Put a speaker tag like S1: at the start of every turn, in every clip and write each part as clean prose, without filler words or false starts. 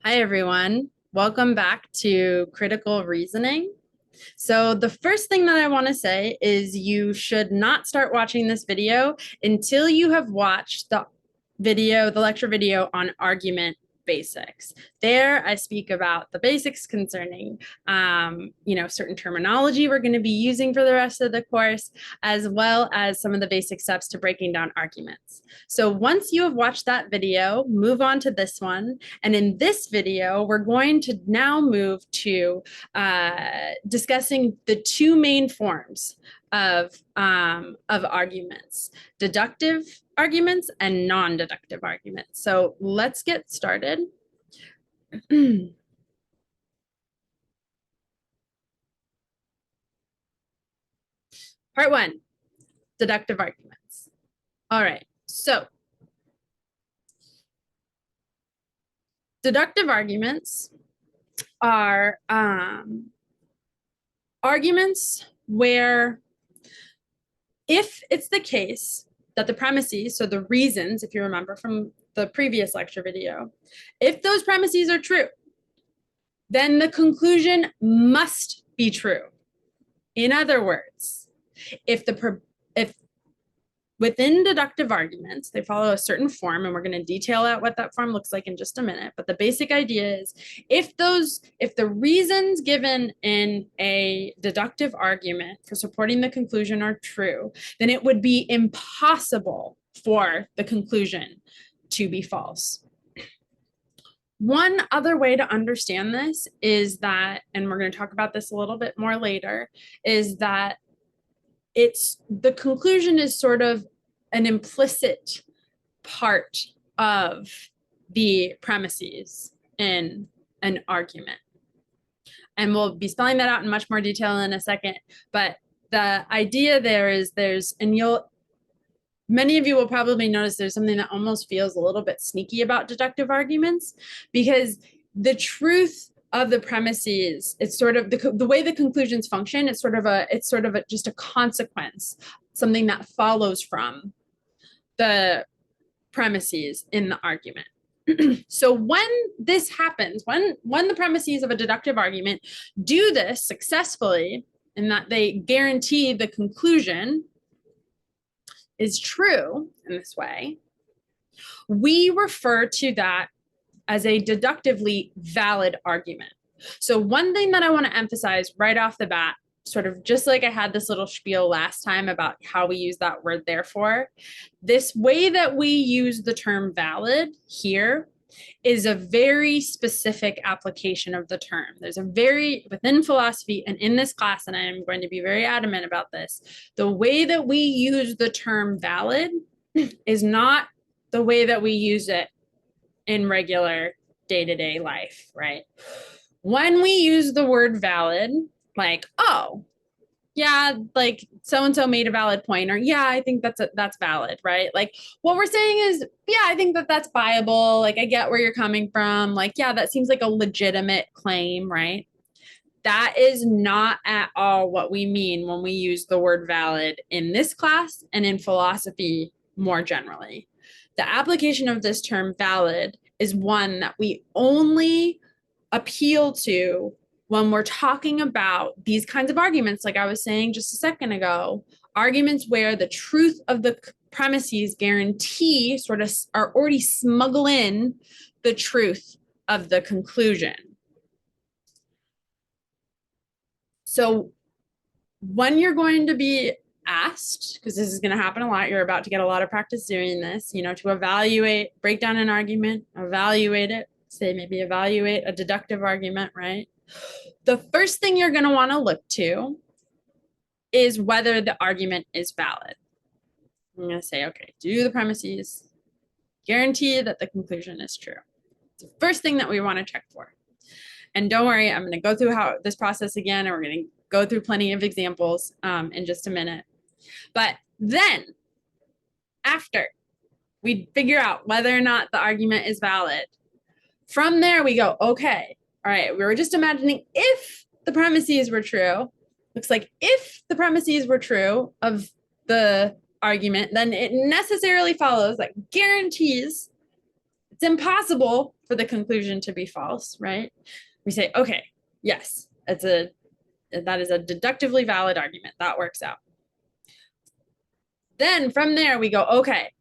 S1: Hi, everyone. Welcome back to Critical Reasoning. So the first thing that I want to say is you should not start watching this video until you have watched the lecture video on argument basics. There, I speak about the basics concerning, certain terminology we're going to be using for the rest of the course, as well as some of the basic steps to breaking down arguments. So once you have watched that video, move on to this one. And in this video, we're going to now move to discussing the two main forms of arguments: deductive arguments and non-deductive arguments. So let's get started. Part one, deductive arguments. All right, so deductive arguments are arguments where, if it's the case that the premises, so the reasons, if you remember from the previous lecture video, if those premises are true, then the conclusion must be true. In other words, if within deductive arguments, they follow a certain form, and we're going to detail out what that form looks like in just a minute. But the basic idea is if the reasons given in a deductive argument for supporting the conclusion are true, then it would be impossible for the conclusion to be false. One other way to understand this is that, and we're going to talk about this a little bit more later, is that the conclusion is sort of an implicit part of the premises in an argument. And we'll be spelling that out in much more detail in a second. But the idea there is many of you will probably notice there's something that almost feels a little bit sneaky about deductive arguments, because the truth of the premises, it's sort of the way the conclusions function. It's sort of just a consequence, something that follows from the premises in the argument. So when this happens, when the premises of a deductive argument do this successfully, in that they guarantee the conclusion is true in this way, we refer to that as a deductively valid argument. So one thing that I want to emphasize right off the bat, sort of just like I had this little spiel last time about how we use that word therefore, this way that we use the term valid here is a very specific application of the term. There's within philosophy and in this class, and I am going to be very adamant about this, the way that we use the term valid is not the way that we use it in regular day-to-day life, right? When we use the word valid, like, oh, yeah, like so-and-so made a valid point, or yeah, I think that's valid, right? Like what we're saying is, yeah, I think that's viable. Like I get where you're coming from. Like, yeah, that seems like a legitimate claim, right? That is not at all what we mean when we use the word valid in this class and in philosophy more generally. The application of this term valid is one that we only appeal to when we're talking about these kinds of arguments, like I was saying just a second ago, arguments where the truth of the premises guarantee sort of are already smuggle in the truth of the conclusion. So when you're going to be asked, because this is going to happen a lot, you're about to get a lot of practice doing this, to break down an argument, evaluate it, say maybe evaluate a deductive argument, right? The first thing you're going to want to look to is whether the argument is valid. I'm going to say, okay, do the premises guarantee that the conclusion is true? It's the first thing that we want to check for. And don't worry, I'm going to go through this process again, and we're going to go through plenty of examples in just a minute. But then, after we figure out whether or not the argument is valid, from there we go, okay, all right, we were just imagining if the premises were true. Looks like if the premises were true of the argument, then it necessarily follows, like guarantees, it's impossible for the conclusion to be false, right? We say, okay, yes, that is a deductively valid argument. That works out. Then from there we go, okay,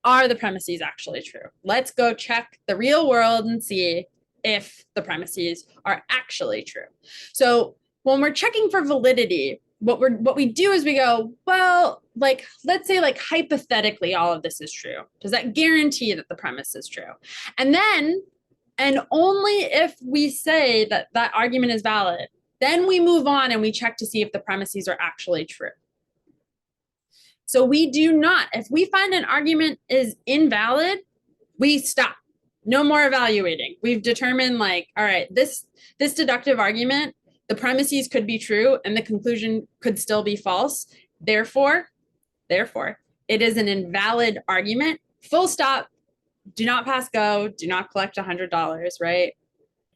S1: are the premises actually true? Let's go check the real world and see if the premises are actually true. So when we're checking for validity, what we do is we go, well, like, let's say like hypothetically all of this is true. Does that guarantee that the premise is true? And then, and only if we say that that argument is valid, then we move on and we check to see if the premises are actually true. So we do not, if we find an argument is invalid, we stop. No more evaluating. We've determined like, all right, this deductive argument, the premises could be true and the conclusion could still be false. Therefore, it is an invalid argument. Full stop. Do not pass go. Do not collect $100, right?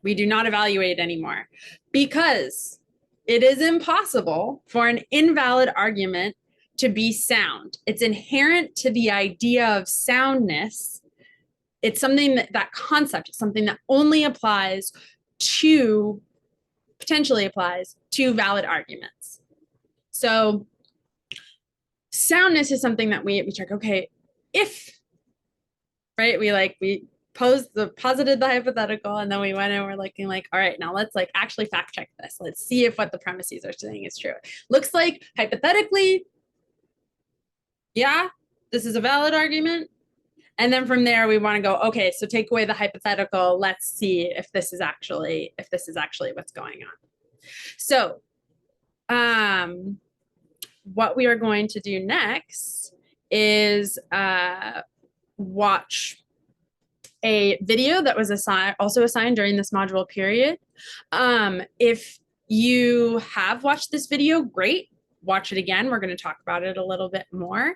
S1: We do not evaluate anymore because it is impossible for an invalid argument to be sound. It's inherent to the idea of soundness. It's something that concept is something that only applies to, potentially applies to valid arguments. So soundness is something that we check, okay, if, right, we posited the hypothetical and then we went and we're looking like, all right, now let's like actually fact check this. Let's see if what the premises are saying is true. Looks like hypothetically, yeah, this is a valid argument. And then from there, we want to go, okay, so take away the hypothetical. Let's see if this is actually what's going on. So what we are going to do next is watch a video that was also assigned during this module period. If you have watched this video, great. Watch it again. We're going to talk about it a little bit more.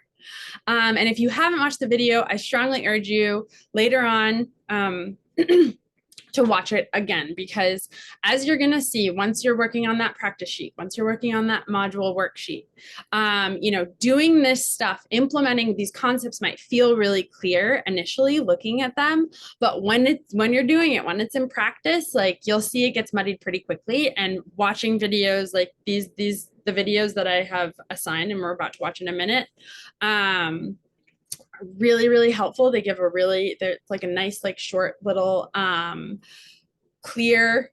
S1: And if you haven't watched the video, I strongly urge you later on to watch it again, because as you're going to see, once you're working on that practice sheet, once you're working on that module worksheet, doing this stuff, implementing these concepts might feel really clear initially looking at them, but when you're doing it, when it's in practice, like you'll see it gets muddied pretty quickly. And watching videos like the videos that I have assigned and we're about to watch in a minute, really, really helpful. They give they're like a nice, like short little, clear,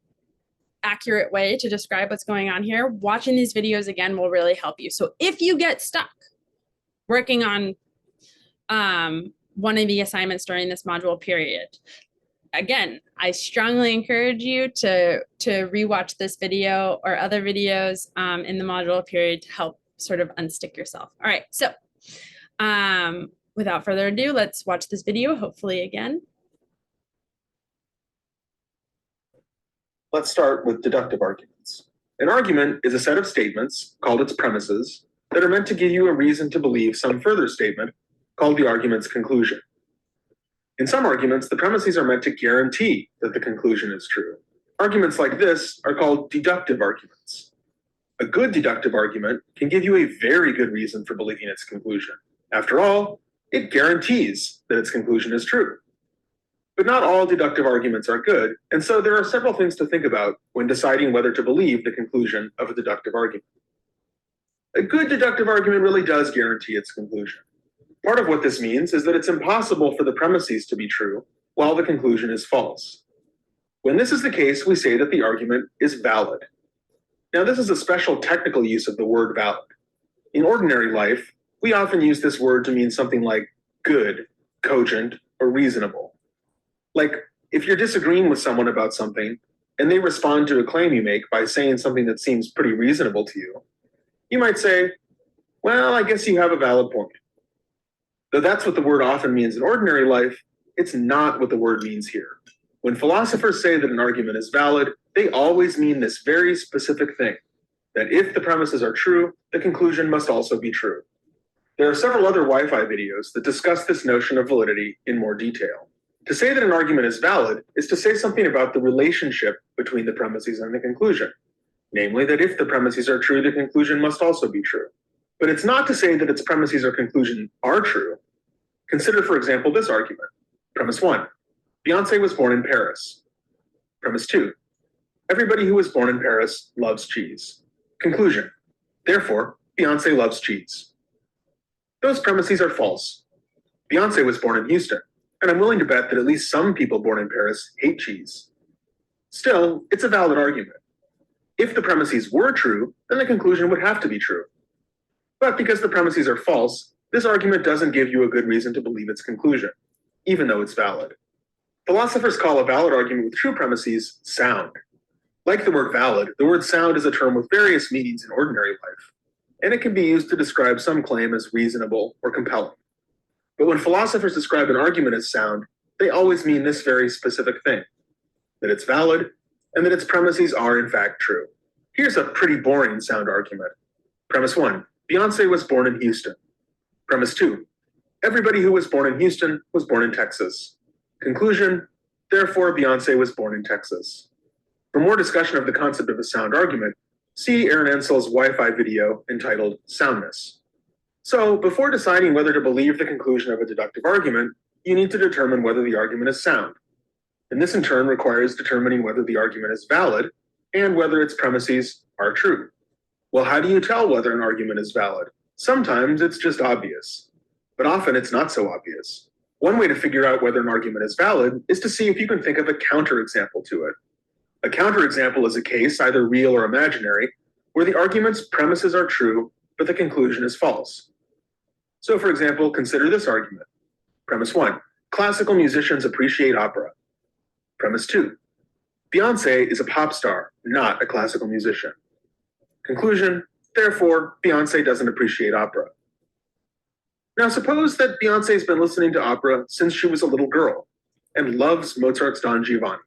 S1: accurate way to describe what's going on here. Watching these videos again will really help you. So if you get stuck working on one of the assignments during this module period, again, I strongly encourage you to rewatch this video or other videos in the module period to help sort of unstick yourself. All right, so without further ado, let's watch this video, hopefully again.
S2: Let's start with deductive arguments. An argument is a set of statements, called its premises, that are meant to give you a reason to believe some further statement, called the argument's conclusion. In some arguments, the premises are meant to guarantee that the conclusion is true. Arguments like this are called deductive arguments. A good deductive argument can give you a very good reason for believing its conclusion. After all, it guarantees that its conclusion is true. But not all deductive arguments are good, and so there are several things to think about when deciding whether to believe the conclusion of a deductive argument. A good deductive argument really does guarantee its conclusion. Part of what this means is that it's impossible for the premises to be true while the conclusion is false. When this is the case, we say that the argument is valid. Now, this is a special technical use of the word valid. In ordinary life, we often use this word to mean something like good, cogent, or reasonable. Like, if you're disagreeing with someone about something and they respond to a claim you make by saying something that seems pretty reasonable to you, you might say, well, I guess you have a valid point. Though that's what the word often means in ordinary life, it's not what the word means here. When philosophers say that an argument is valid, they always mean this very specific thing, that if the premises are true, the conclusion must also be true. There are several other Wi-Fi videos that discuss this notion of validity in more detail. To say that an argument is valid is to say something about the relationship between the premises and the conclusion, namely that if the premises are true, the conclusion must also be true. But it's not to say that its premises or conclusion are true. Consider, for example, this argument. Premise 1. Beyonce was born in Paris. Premise 2. Everybody who was born in Paris loves cheese. Conclusion. Therefore, Beyonce loves cheese. Those premises are false. Beyonce was born in Houston, and I'm willing to bet that at least some people born in Paris hate cheese. Still, it's a valid argument. If the premises were true, then the conclusion would have to be true. But because the premises are false, this argument doesn't give you a good reason to believe its conclusion, even though it's valid. Philosophers call a valid argument with true premises sound. Like the word valid, the word sound is a term with various meanings in ordinary life, and it can be used to describe some claim as reasonable or compelling. But when philosophers describe an argument as sound, they always mean this very specific thing, that it's valid and that its premises are in fact true. Here's a pretty boring sound argument. Premise 1, Beyonce was born in Houston. Premise 2, everybody who was born in Houston was born in Texas. Conclusion, therefore Beyonce was born in Texas. For more discussion of the concept of a sound argument, see Aaron Ensel's Wi-Fi video entitled Soundness. So before deciding whether to believe the conclusion of a deductive argument, you need to determine whether the argument is sound. And this in turn requires determining whether the argument is valid and whether its premises are true. Well, how do you tell whether an argument is valid? Sometimes it's just obvious, but often it's not so obvious. One way to figure out whether an argument is valid is to see if you can think of a counterexample to it. A counterexample is a case, either real or imaginary, where the argument's premises are true, but the conclusion is false. So for example, consider this argument. Premise 1, classical musicians appreciate opera. Premise 2, Beyonce is a pop star, not a classical musician. Conclusion, therefore, Beyonce doesn't appreciate opera. Now suppose that Beyonce's been listening to opera since she was a little girl and loves Mozart's Don Giovanni.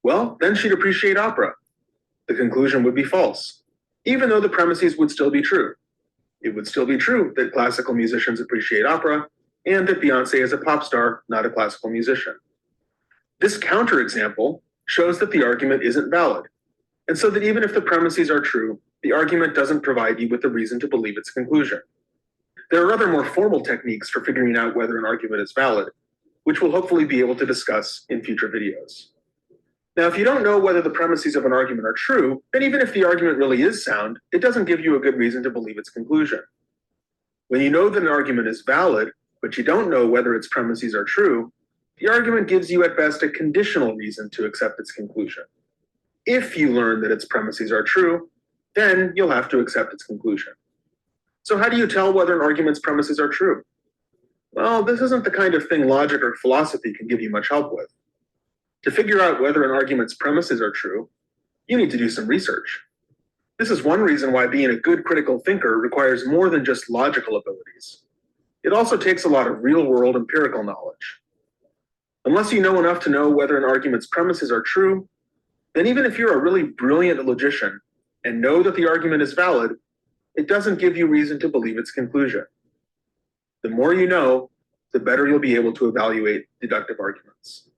S2: Well, then she'd appreciate opera. The conclusion would be false, even though the premises would still be true. It would still be true that classical musicians appreciate opera and that Beyonce is a pop star, not a classical musician. This counterexample shows that the argument isn't valid, and so that even if the premises are true, the argument doesn't provide you with the reason to believe its conclusion. There are other more formal techniques for figuring out whether an argument is valid, which we'll hopefully be able to discuss in future videos. Now, if you don't know whether the premises of an argument are true, then even if the argument really is sound, it doesn't give you a good reason to believe its conclusion. When you know that an argument is valid, but you don't know whether its premises are true, the argument gives you at best a conditional reason to accept its conclusion. If you learn that its premises are true, then you'll have to accept its conclusion. So how do you tell whether an argument's premises are true? Well, this isn't the kind of thing logic or philosophy can give you much help with. To figure out whether an argument's premises are true, you need to do some research. This is one reason why being a good critical thinker requires more than just logical abilities. It also takes a lot of real-world empirical knowledge. Unless you know enough to know whether an argument's premises are true, then even if you're a really brilliant logician and know that the argument is valid, it doesn't give you reason to believe its conclusion. The more you know, the better you'll be able to evaluate deductive arguments.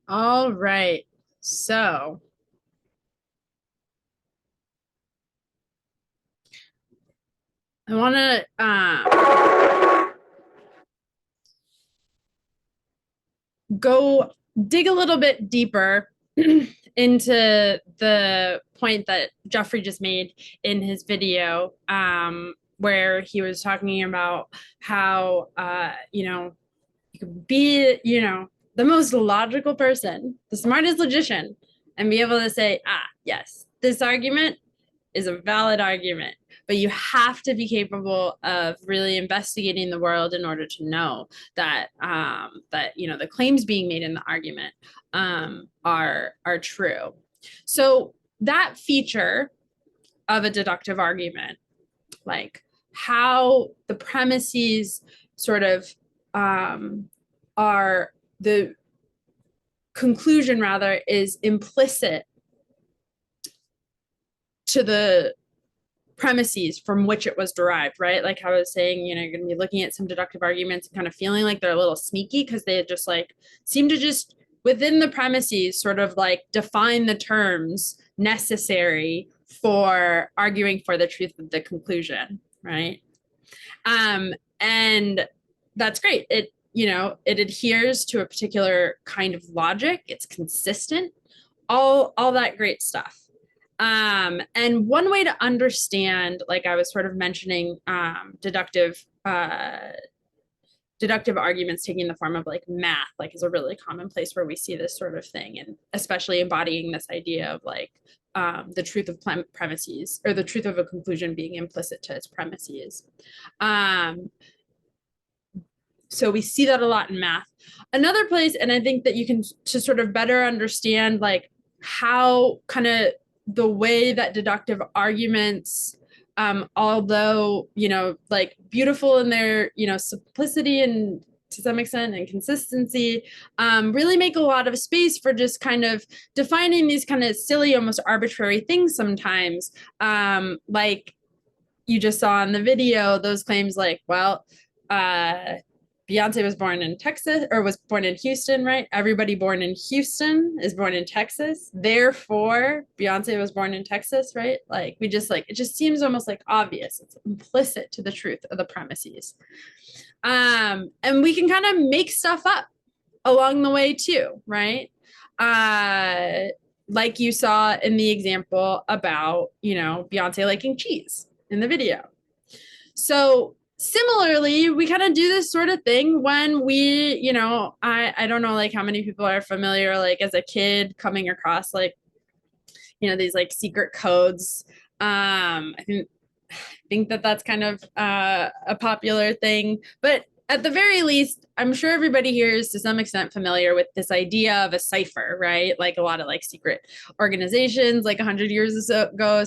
S1: All right, so I want to go dig a little bit deeper into the point that Jeffrey just made in his video, where he was talking about how, you could be, the most logical person, the smartest logician, and be able to say, yes, this argument is a valid argument, but you have to be capable of really investigating the world in order to know that the claims being made in the argument are true. So that feature of a deductive argument, like how the premises sort of are the conclusion rather is implicit to the premises from which it was derived, right? Like how I was saying, you're going to be looking at some deductive arguments and kind of feeling like they're a little sneaky because they just seem to just within the premises sort of define the terms necessary for arguing for the truth of the conclusion, right? And that's great. it adheres to a particular kind of logic. It's consistent, all that great stuff. And one way to understand, like I was sort of mentioning, deductive arguments taking the form of like math, like is a really common place where we see this sort of thing, and especially embodying this idea of like the truth of premises, or the truth of a conclusion being implicit to its premises. So we see that a lot in math. Another place, and I think that you can to sort of better understand like how kind of the way that deductive arguments, although, like beautiful in their, simplicity and to some extent and consistency, really make a lot of space for just kind of defining these kind of silly, almost arbitrary things sometimes. Like you just saw in the video, those claims like, well, Beyonce was born in Texas, or was born in Houston, right? Everybody born in Houston is born in Texas. Therefore, Beyonce was born in Texas, right? Like we just like, it just seems almost like obvious. It's implicit to the truth of the premises. And we can kind of make stuff up along the way too, right? Like you saw in the example about, Beyonce liking cheese in the video. So similarly, we kind of do this sort of thing when we, I don't know like how many people are familiar, like as a kid coming across like, these like secret codes. I think that that's kind of a popular thing, but at the very least, I'm sure everybody here is to some extent familiar with this idea of a cipher, right? Like a lot of like secret organizations, like 100 years ago,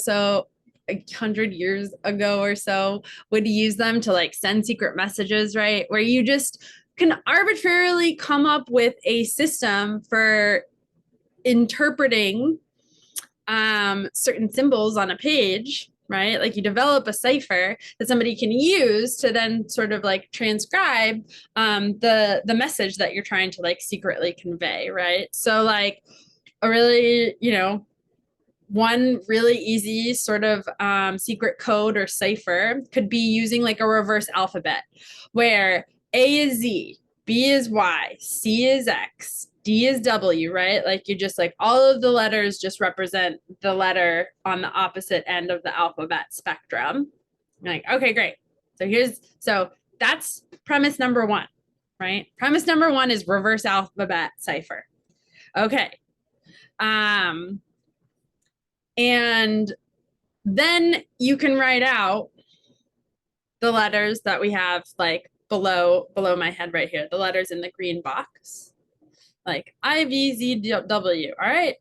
S1: 100 years ago or so, would use them to like send secret messages, right? Where you just can arbitrarily come up with a system for interpreting certain symbols on a page, right? Like you develop a cipher that somebody can use to then sort of like transcribe the message that you're trying to like secretly convey, right? So like a really, one really easy sort of secret code or cipher could be using like a reverse alphabet where A is Z, B is Y, C is X, D is W, right? Like you just like all of the letters just represent the letter on the opposite end of the alphabet spectrum. You're like, okay, great. So that's premise number one, right? Premise number one is reverse alphabet cipher. Okay. And then you can write out the letters that we have like below my head right here, the letters in the green box, like IVZW. All right.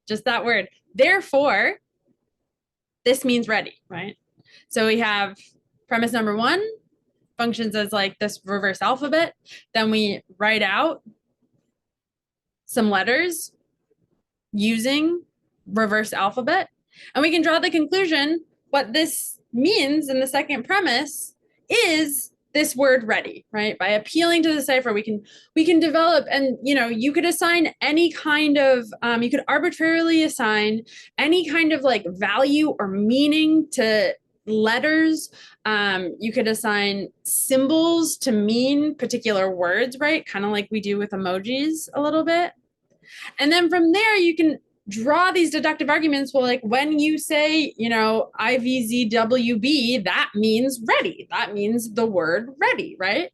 S1: Just that word. Therefore, this means ready, right? So we have premise number one functions as like this reverse alphabet. Then we write out some letters using reverse alphabet, and we can draw the conclusion what this means in the second premise is this word ready, right? By appealing to the cipher, we can develop, and you could assign any kind of you could arbitrarily assign any kind of like value or meaning to letters. You could assign symbols to mean particular words, right? Kind of like we do with emojis a little bit. And then from there, you can draw these deductive arguments. Well, like when you say, IVZWB, that means ready. That means the word ready, right?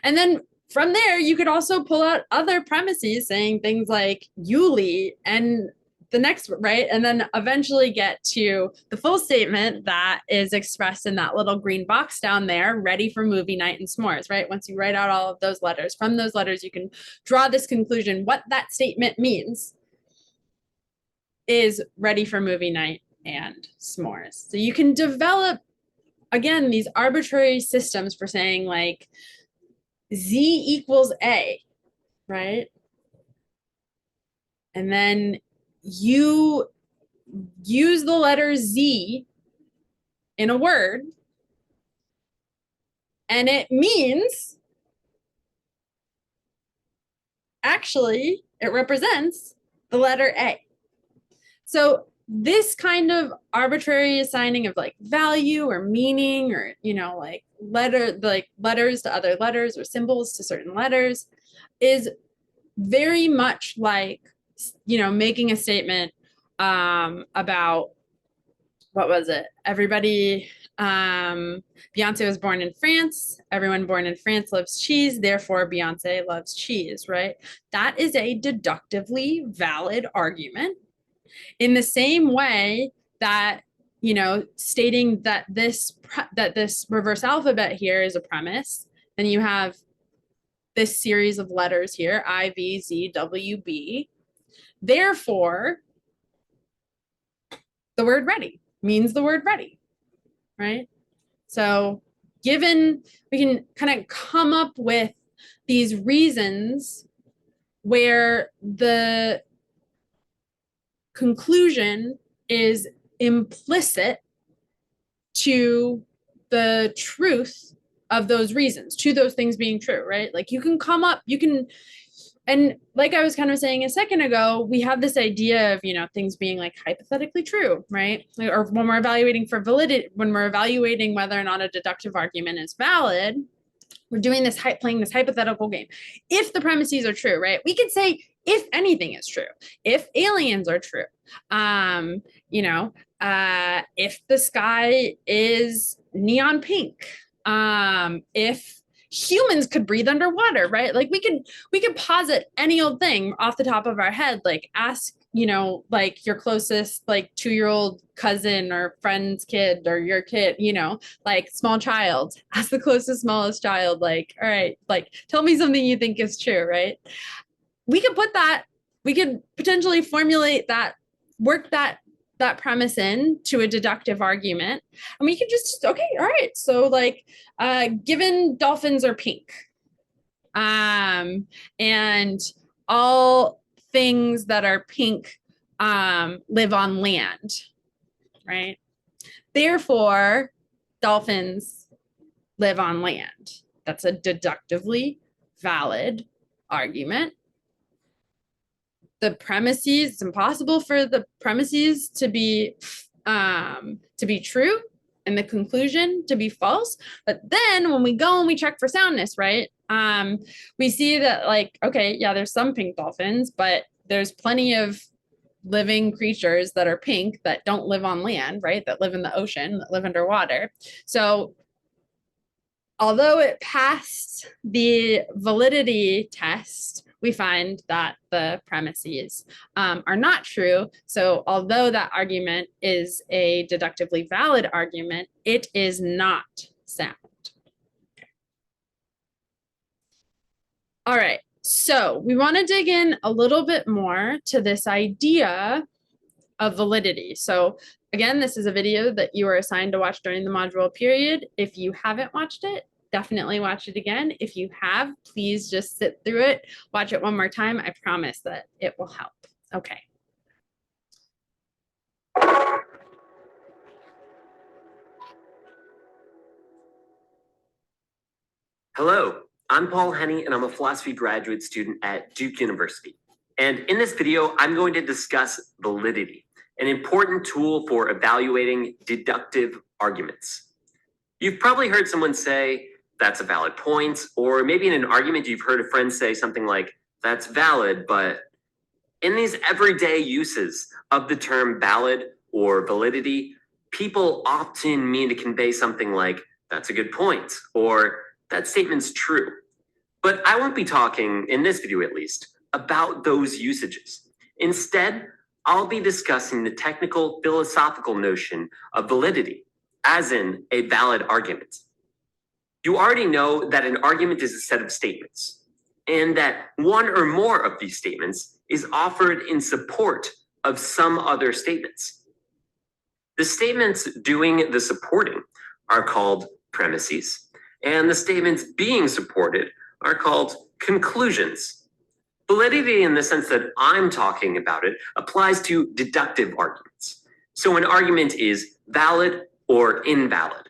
S1: And then from there, you could also pull out other premises saying things like Yuli and the next, right? And then eventually get to the full statement that is expressed in that little green box down there, ready for movie night and s'mores, right? Once you write out all of those letters, from those letters, you can draw this conclusion. What that statement means is ready for movie night and s'mores. So you can develop, again, these arbitrary systems for saying like Z equals A, right? And then you use the letter Z in a word, and it means, actually, it represents the letter A. So this kind of arbitrary assigning of like value or meaning or, like letters to other letters or symbols to certain letters is very much like, making a statement about, what was it? Everybody, Beyonce was born in France. Everyone born in France loves cheese. Therefore, Beyonce loves cheese, right? That is a deductively valid argument. In the same way that, stating that this reverse alphabet here is a premise, then you have this series of letters here, I, V, Z, W, B. Therefore, the word ready means the word ready, right? So given, we can kind of come up with these reasons where the conclusion is implicit to the truth of those reasons, to those things being true, right? Like and like I was kind of saying a second ago, we have this idea of, things being like hypothetically true, right? Or when we're evaluating for validity, when we're evaluating whether or not a deductive argument is valid, we're doing this, playing this hypothetical game. If the premises are true, right? We could say if anything is true, if aliens are true, if the sky is neon pink, if humans could breathe underwater, right? Like we could posit any old thing off the top of our head, like ask, like your closest like 2-year-old cousin or friend's kid or your kid, like small child, ask the closest smallest child, like, all right, like tell me something you think is true, right? We could potentially formulate that, work that premise in to a deductive argument, and we could just, okay, all right, so like given dolphins are pink, and all things that are pink live on land, right? Therefore, dolphins live on land. That's a deductively valid argument. The premises, it's impossible for the premises to be true and the conclusion to be false. But then when we go and we check for soundness, right? We see that, like, okay, yeah, there's some pink dolphins, but there's plenty of living creatures that are pink that don't live on land, right? That live in the ocean, that live underwater. So although it passed the validity test, we find that the premises are not true. So although that argument is a deductively valid argument, it is not sound. All right, so we want to dig in a little bit more to this idea of validity. So again, this is a video that you are assigned to watch during the module period. If you haven't watched it, definitely watch it again. If you have, please just sit through it, watch it one more time. I promise that it will help. Okay.
S3: Hello, I'm Paul Henney, and I'm a philosophy graduate student at Duke University. And in this video, I'm going to discuss validity, an important tool for evaluating deductive arguments. You've probably heard someone say, that's a valid point, or maybe in an argument, you've heard a friend say something like, that's valid, but in these everyday uses of the term valid or validity, people often mean to convey something like, that's a good point, or that statement's true. But I won't be talking, in this video at least, about those usages. Instead, I'll be discussing the technical philosophical notion of validity, as in a valid argument. You already know that an argument is a set of statements, and that one or more of these statements is offered in support of some other statements. The statements doing the supporting are called premises, and the statements being supported are called conclusions. Validity, in the sense that I'm talking about it, applies to deductive arguments. So an argument is valid or invalid.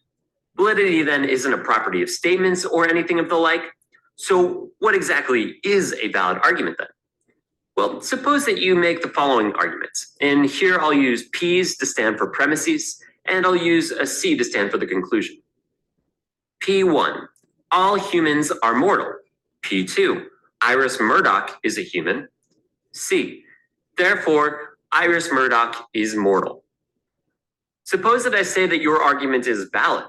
S3: Validity then isn't a property of statements or anything of the like. So what exactly is a valid argument then? Well, suppose that you make the following arguments. And here I'll use P's to stand for premises, and I'll use a C to stand for the conclusion. P1, all humans are mortal. P2, Iris Murdoch is a human. C, therefore, Iris Murdoch is mortal. Suppose that I say that your argument is valid.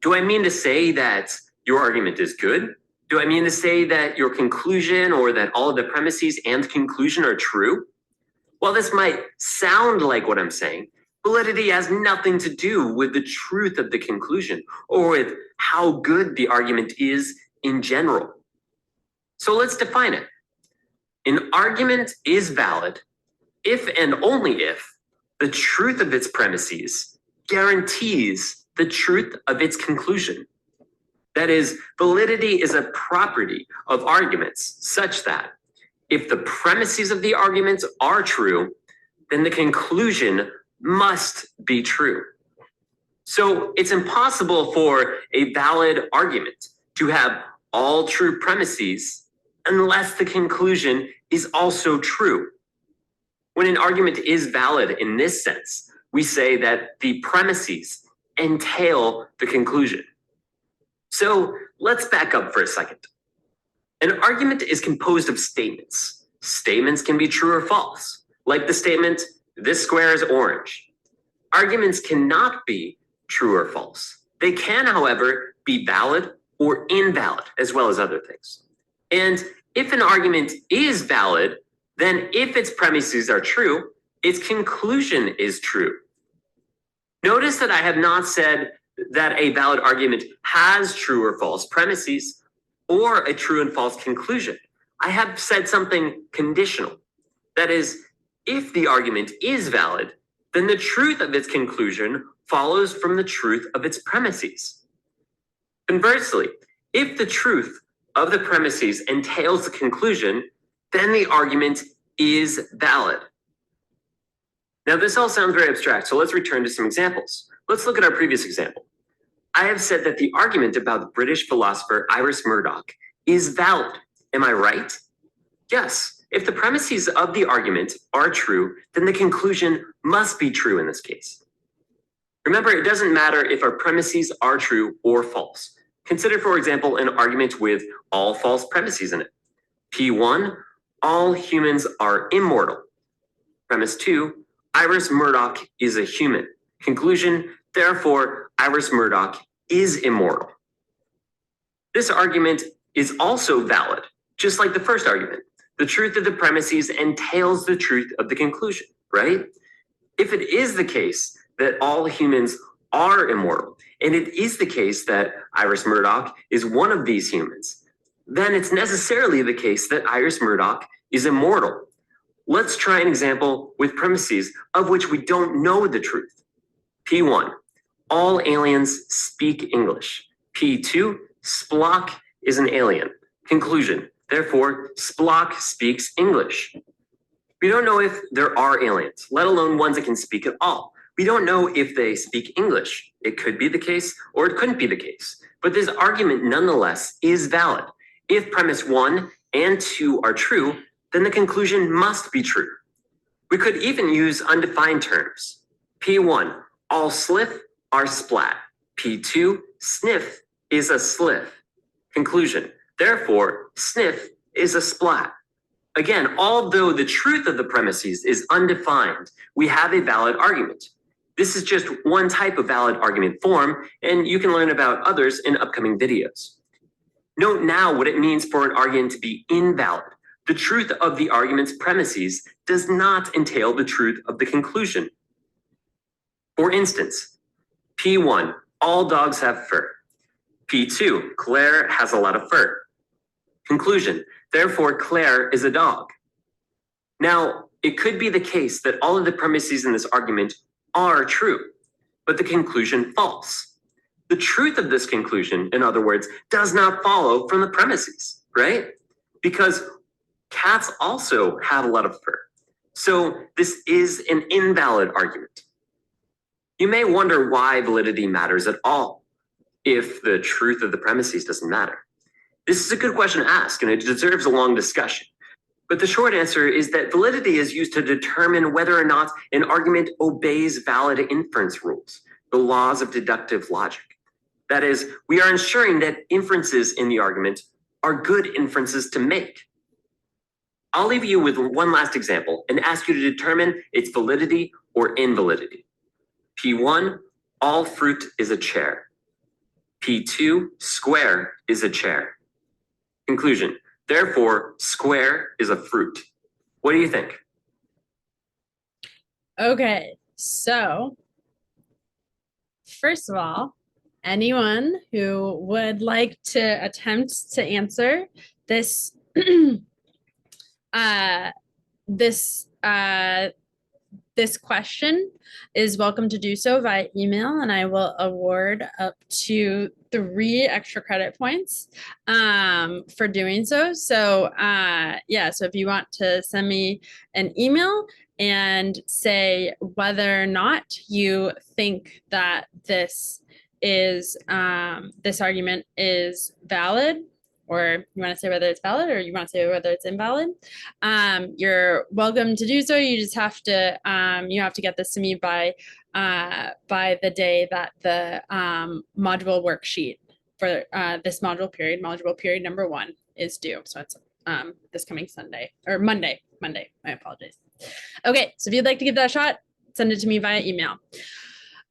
S3: Do I mean to say that your argument is good? Do I mean to say that your conclusion or that all of the premises and conclusion are true? While this might sound like what I'm saying, validity has nothing to do with the truth of the conclusion or with how good the argument is in general. So let's define it. An argument is valid if and only if the truth of its premises guarantees the truth of its conclusion. That is, validity is a property of arguments such that if the premises of the arguments are true, then the conclusion must be true. So it's impossible for a valid argument to have all true premises unless the conclusion is also true. When an argument is valid in this sense, we say that the premises entail the conclusion. So let's back up for a second. An argument is composed of statements. Statements can be true or false, like the statement, this square is orange. Arguments cannot be true or false. They can, however, be valid or invalid, as well as other things. And if an argument is valid, then if its premises are true, its conclusion is true. Notice that I have not said that a valid argument has true or false premises or a true and false conclusion. I have said something conditional. That is, if the argument is valid, then the truth of its conclusion follows from the truth of its premises. Conversely, if the truth of the premises entails the conclusion, then the argument is valid. Now, this all sounds very abstract, so let's return to some examples. Let's look at our previous example. I have said that the argument about the British philosopher Iris Murdoch is valid. Am I right? Yes. If the premises of the argument are true, then the conclusion must be true in this case. Remember, it doesn't matter if our premises are true or false. Consider, for example, an argument with all false premises in it. P1, all humans are immortal. Premise 2, Iris Murdoch is a human. Conclusion, therefore, Iris Murdoch is immortal. This argument is also valid, just like the first argument. The truth of the premises entails the truth of the conclusion, right? If it is the case that all humans are immortal, and it is the case that Iris Murdoch is one of these humans, then it's necessarily the case that Iris Murdoch is immortal. Let's try an example with premises of which we don't know the truth. P1, all aliens speak English. P2, Spock is an alien. Conclusion, therefore, Spock speaks English. We don't know if there are aliens, let alone ones that can speak at all. We don't know if they speak English. It could be the case or it couldn't be the case. But this argument nonetheless is valid. If premise 1 and 2 are true, then the conclusion must be true. We could even use undefined terms. P1, all sliff are splat. P2, sniff is a sliff. Conclusion, therefore, sniff is a splat. Again, although the truth of the premises is undefined, we have a valid argument. This is just one type of valid argument form, and you can learn about others in upcoming videos. Note now what it means for an argument to be invalid. The truth of the argument's premises does not entail the truth of the conclusion. For instance, P1, all dogs have fur. P2, Claire has a lot of fur. Conclusion, therefore Claire is a dog. Now, it could be the case that all of the premises in this argument are true, but the conclusion false. The truth of this conclusion, in other words, does not follow from the premises, right? Because cats also have a lot of fur. So this is an invalid argument. You may wonder why validity matters at all if the truth of the premises doesn't matter. This is a good question to ask, and it deserves a long discussion. But the short answer is that validity is used to determine whether or not an argument obeys valid inference rules, the laws of deductive logic. That is, we are ensuring that inferences in the argument are good inferences to make. I'll leave you with one last example and ask you to determine its validity or invalidity. P1, all fruit is a chair. P2, square is a chair. Conclusion, therefore, square is a fruit. What do you think?
S1: Okay, so first of all, anyone who would like to attempt to answer this this question is welcome to do so via email, and I will award up to 3 extra credit points for doing so. So yeah, so if you want to send me an email and say whether or not you think that this argument is valid, or you want to say whether it's valid, or you want to say whether it's invalid, you're welcome to do so. You just have to get this to me by the day that the module worksheet for this module period number 1 is due. So it's this coming Sunday or Monday. I apologize. Okay, so if you'd like to give that a shot, send it to me via email.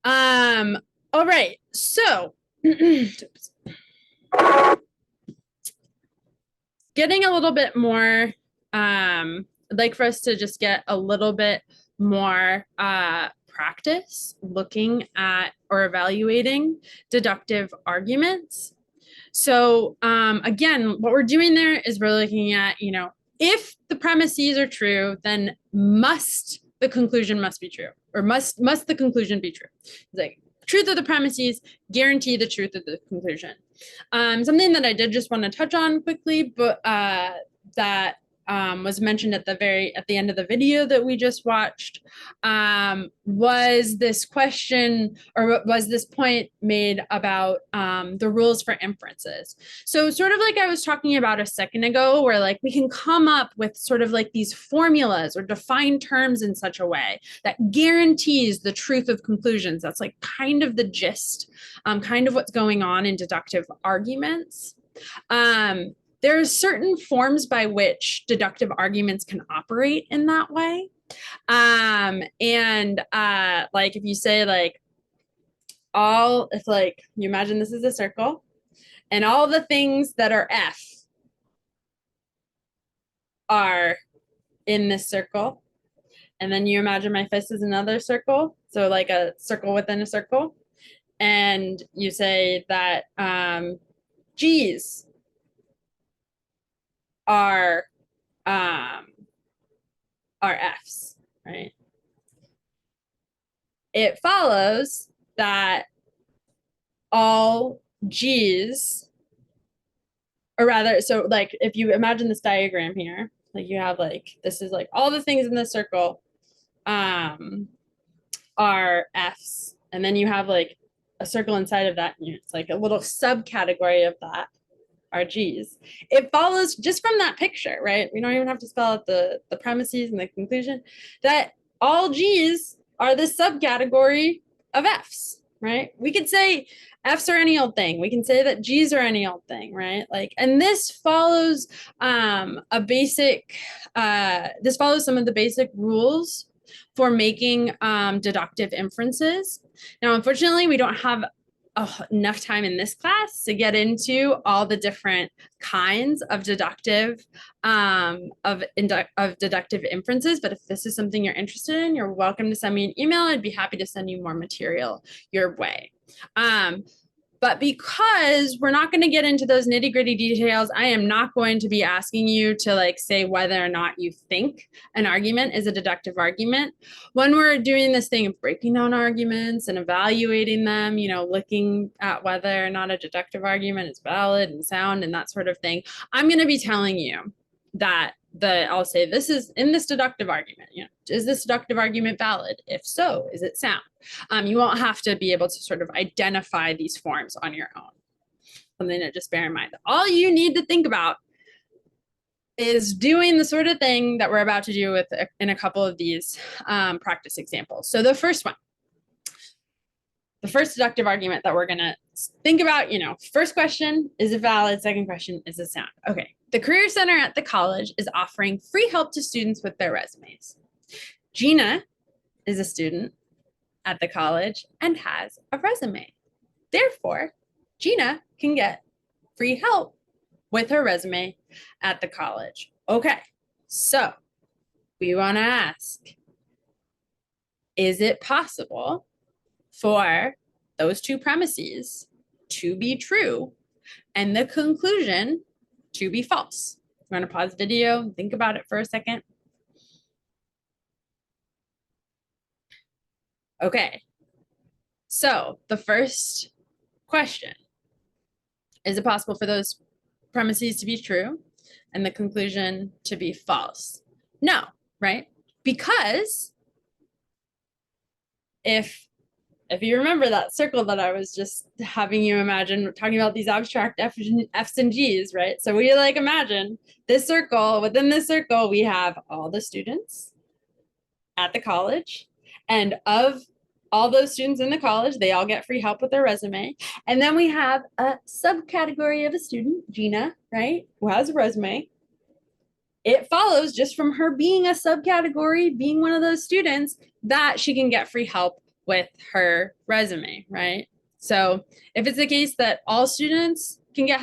S1: All right, so getting a little bit more, I'd like for us to just get a little bit more practice looking at or evaluating deductive arguments. So again, what we're doing there is we're looking at, if the premises are true, then the conclusion must be true, or must the conclusion be true? It's like, truth of the premises guarantee the truth of the conclusion. Something that I did just want to touch on quickly, but that was mentioned at the end of the video that we just watched, was this question, or was this point made about the rules for inferences. So sort of like I was talking about a second ago, where like we can come up with sort of like these formulas or define terms in such a way that guarantees the truth of conclusions. That's like kind of the gist, kind of what's going on in deductive arguments. There are certain forms by which deductive arguments can operate in that way. Like if you say like if like you imagine this is a circle and all the things that are F are in this circle, and then you imagine my fist is another circle, so like a circle within a circle, and you say that G's are F's, right? It follows that all G's, or rather, so like if you imagine this diagram here, like you have like, this is like all the things in the circle are F's, and then you have like a circle inside of that, and it's like a little subcategory of that are G's. It follows just from that picture, right? We don't even have to spell out the premises and the conclusion, that all G's are this subcategory of F's, right? We could say F's are any old thing. We can say that G's are any old thing, right? Like, and this follows this follows some of the basic rules for making deductive inferences. Now, unfortunately, we don't have enough time in this class to get into all the different kinds of deductive deductive inferences, but if this is something you're interested in, you're welcome to send me an email. I'd be happy to send you more material your way. But because we're not going to get into those nitty-gritty details, I am not going to be asking you to like say whether or not you think an argument is a deductive argument. When we're doing this thing of breaking down arguments and evaluating them, looking at whether or not a deductive argument is valid and sound and that sort of thing, I'm going to be telling you that I'll say this is in this deductive argument, is this deductive argument valid? If so, is it sound? You won't have to be able to sort of identify these forms on your own. Something to just bear in mind. All you need to think about is doing the sort of thing that we're about to do in a couple of these practice examples. So the first the first deductive argument that we're gonna think about, first question, is it valid? Second question, is it sound? Okay, the Career Center at the college is offering free help to students with their resumes. Gina is a student at the college and has a resume. Therefore, Gina can get free help with her resume at the college. Okay, so we want to ask, is it possible for those two premises to be true and the conclusion to be false? I'm going to pause the video and think about it for a second. Okay, so the first question, is it possible for those premises to be true and the conclusion to be false? No, right? Because if you remember that circle that I was just having you imagine, talking about these abstract F's and G's, right? So we imagine this circle, within this circle, we have all the students at the college, and of all those students in the college, they all get free help with their resume. And then we have a subcategory of a student, Gina, right, who has a resume. It follows just from her being a subcategory, being one of those students, that she can get free help with her resume, right? So if it's the case that all students can get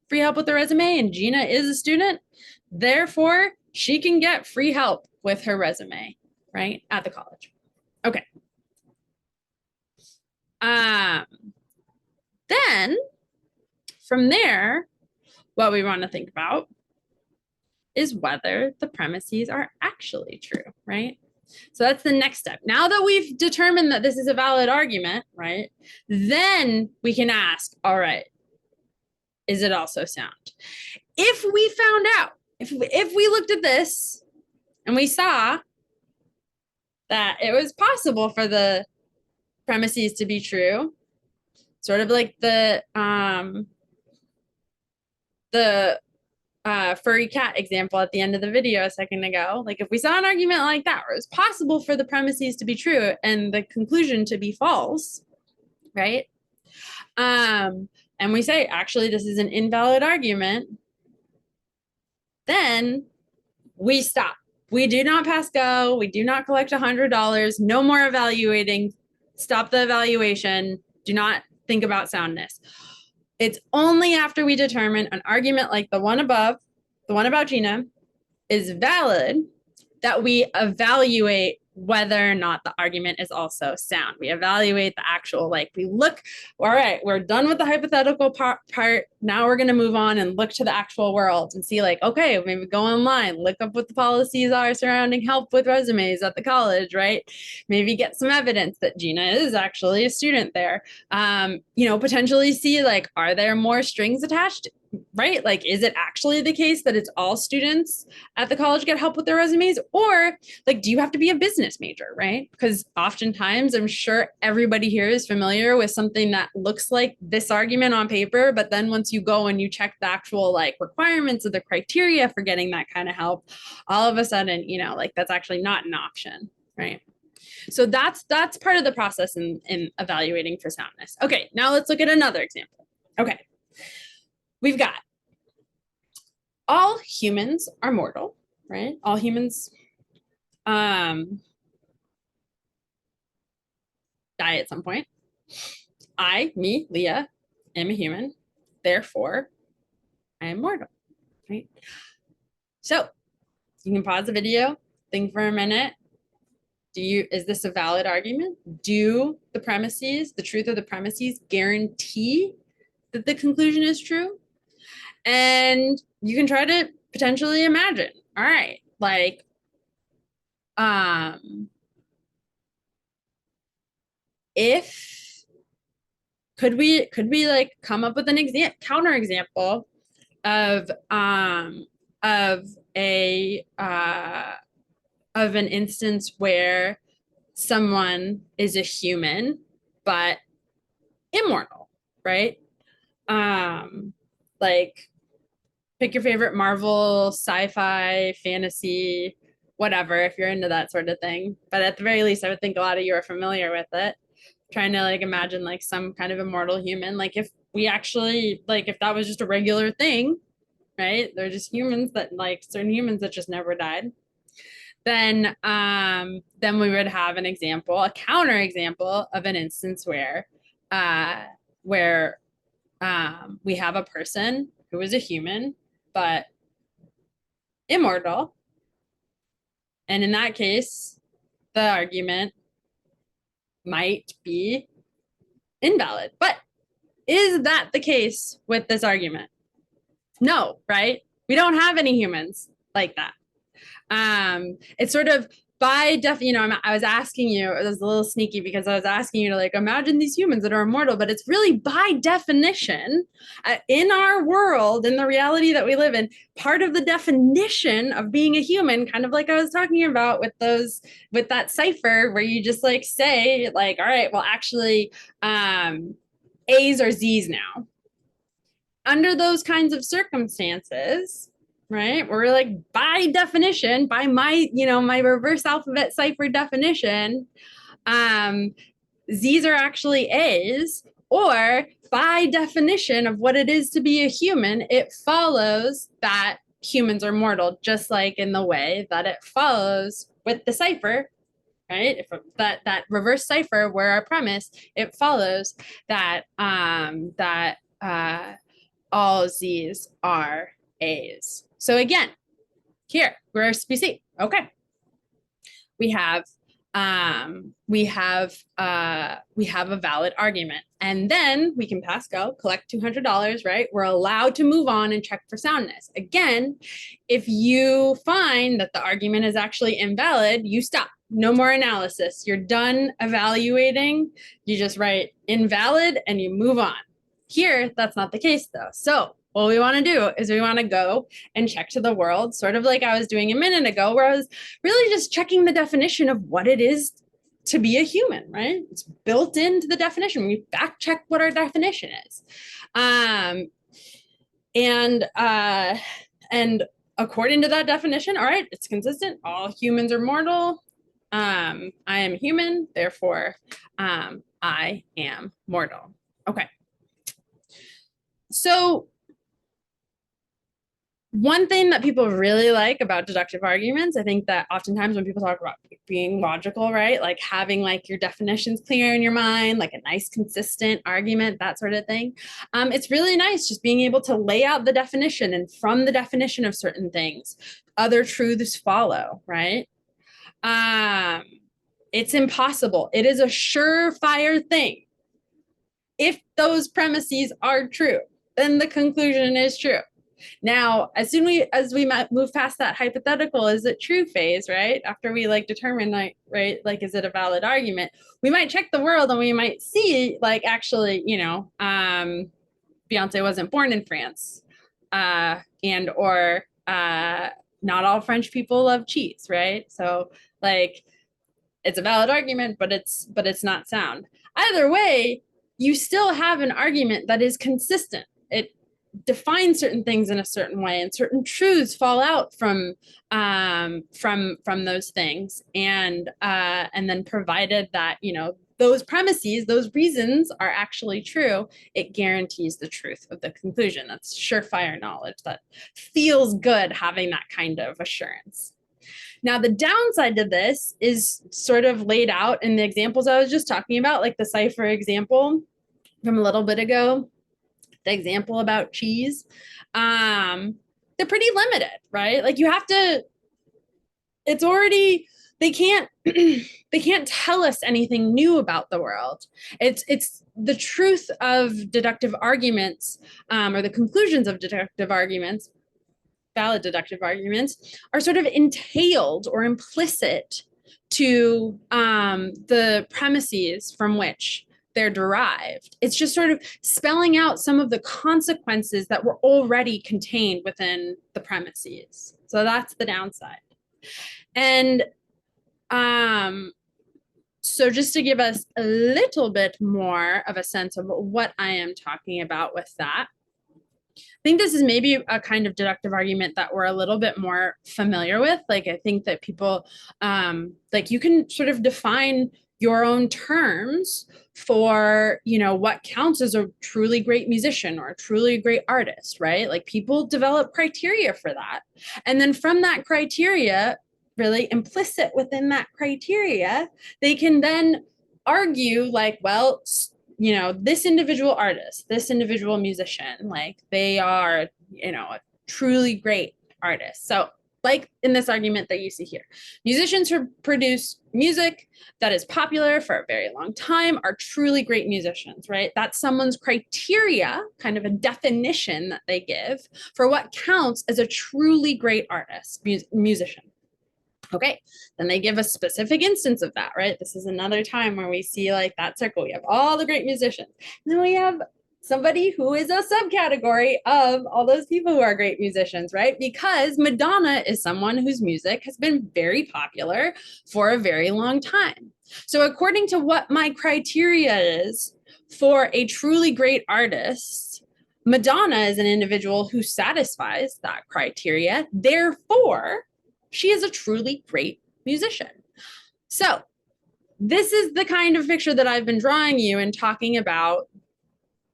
S1: free help with their resume, and Gina is a student, therefore she can get free help with her resume, right, at the college. Okay. Then from there, what we want to think about is whether the premises are actually true, right? So that's the next step. Now that we've determined that this is a valid argument, right, then we can ask, all right, is it also sound? If we found out, if we looked at this and we saw that it was possible for the premises to be true, sort of like the furry cat example at the end of the video a second ago. Like if we saw an argument like that where it's possible for the premises to be true and the conclusion to be false, right? And we say, actually, this is an invalid argument, then we stop. We do not pass go. We do not collect $100. No more evaluating. Stop the evaluation. Do not think about soundness. It's only after we determine an argument like the one above, the one about Gina, is valid, that we evaluate whether or not the argument is also sound. We evaluate the actual, we look, all right, we're done with the hypothetical part. Now we're going to move on and look to the actual world and see okay, maybe go online, look up what the policies are surrounding help with resumes at the college, right? Maybe get some evidence that Gina is actually a student there. Potentially see are there more strings attached, right? Is it actually the case that it's all students at the college get help with their resumes? Or do you have to be a business major, right? Because oftentimes I'm sure everybody here is familiar with something that looks like this argument on paper, but then once you go and you check the actual requirements of the criteria for getting that kind of help, all of a sudden, that's actually not an option, right? So that's part of the process in evaluating for soundness. Okay, now let's look at another example. Okay. We've got all humans are mortal, right? All humans die at some point. Me, Leah, am a human. Therefore, I am mortal, right? So you can pause the video, think for a minute. Is this a valid argument? Do the premises, the truth of the premises, guarantee that the conclusion is true? And you can try to potentially imagine, all right, if could we come up with an counter example of an instance where someone is a human but immortal, right? Pick your favorite Marvel, sci-fi, fantasy, whatever, if you're into that sort of thing. But at the very least, I would think a lot of you are familiar with it. trying to like imagine like some kind of immortal human. Like if we actually, like if that was just a regular thing, right? They're just humans that like certain humans that just never died. Then we would have an example, a counter example of an instance uh where we have a person who is a human but immortal. And in that case, the argument might be invalid. But is that the case with this argument? No, right? We don't have any humans like that. It's sort of by I was asking you, it was a little sneaky because I was asking you to like imagine these humans that are immortal, but it's really by definition in our world, in the reality that we live in, part of the definition of being a human, kind of like I was talking about with that cipher where you just like say like, all right, well, actually, A's are Z's now. Under those kinds of circumstances, right? We're like, by definition, by my reverse alphabet cipher definition, Z's are actually A's, or by definition of what it is to be a human, it follows that humans are mortal, just like in the way that it follows with the cipher, right? If that reverse cipher were our premise, it follows that all Z's are A's. So again, here, where's BC? Okay. We have a valid argument. And then we can pass go, collect $200, right? We're allowed to move on and check for soundness. Again, if you find that the argument is actually invalid, you stop. No more analysis. You're done evaluating. You just write invalid and you move on. Here, that's not the case though. So what we want to do is we want to go and check to the world, sort of like I was doing a minute ago, where I was really just checking the definition of what it is to be a human, right? It's built into the definition. We fact check what our definition is. And according to that definition, all right, it's consistent. All humans are mortal. I am human, therefore I am mortal. Okay. So one thing that people really like about deductive arguments, I think that oftentimes when people talk about being logical, right, like having like your definitions clear in your mind, like a nice consistent argument, that sort of thing, it's really nice just being able to lay out the definition, and from the definition of certain things, other truths follow, right? It's impossible. It is a surefire thing. If those premises are true, then the conclusion is true. Now, as soon as we move past that hypothetical, is it true phase, right? After we like determine like, right, like, is it a valid argument? We might check the world and we might see like, actually, Beyonce wasn't born in France, and or not all French people love cheese, right? So like, it's a valid argument, but it's not sound. Either way, you still have an argument that is consistent. It defines certain things in a certain way, and certain truths fall out from those things. And then provided that, those premises, those reasons are actually true, it guarantees the truth of the conclusion. That's surefire knowledge that feels good having that kind of assurance. Now, the downside to this is sort of laid out in the examples I was just talking about, like the cipher example from a little bit ago, the example about cheese. They're pretty limited, right? Like you have to, it's already, they can't tell us anything new about the world. It's the truth of deductive arguments, or the conclusions of deductive arguments, valid deductive arguments, are sort of entailed or implicit to the premises from which they're derived. It's just sort of spelling out some of the consequences that were already contained within the premises. So that's the downside. And so just to give us a little bit more of a sense of what I am talking about with that, I think this is maybe a kind of deductive argument that we're a little bit more familiar with. Like, I think that people, like, you can sort of define your own terms for, you know, what counts as a truly great musician or a truly great artist, right? Like people develop criteria for that. And then from that criteria, really implicit within that criteria, they can then argue like, well, you know, this individual artist, this individual musician, like they are, you know, a truly great artist. So like in this argument that you see here, musicians who produce music that is popular for a very long time are truly great musicians, right? That's someone's criteria, kind of a definition that they give for what counts as a truly great artist, musician. Okay, then they give a specific instance of that, right? This is another time where we see like that circle. We have all the great musicians. And then we have somebody who is a subcategory of all those people who are great musicians, right? Because Madonna is someone whose music has been very popular for a very long time. So according to what my criteria is for a truly great artist, Madonna is an individual who satisfies that criteria. Therefore, she is a truly great musician. So this is the kind of picture that I've been drawing you and talking about,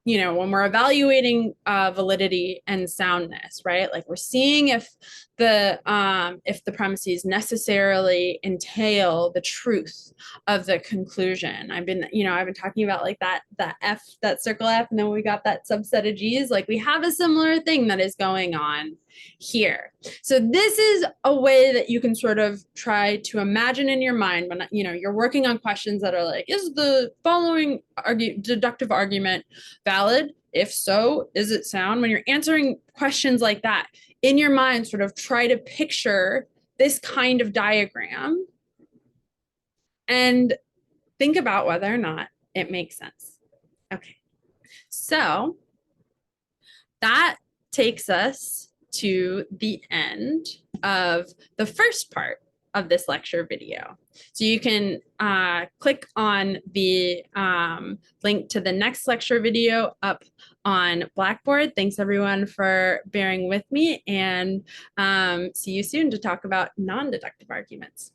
S1: you know, when we're evaluating validity and soundness, right? Like we're seeing if the premises necessarily entail the truth of the conclusion. I've been talking about like that circle F, and then we got that subset of G's. Like we have a similar thing that is going on here. So this is a way that you can sort of try to imagine in your mind when, you know, you're working on questions that are like, is the following deductive argument valid? If so, is it sound? When you're answering questions like that, in your mind, sort of try to picture this kind of diagram and think about whether or not it makes sense. Okay, so that takes us to the end of the first part of this lecture video. So you can click on the link to the next lecture video up on Blackboard. Thanks everyone for bearing with me, and see you soon to talk about non-deductive arguments.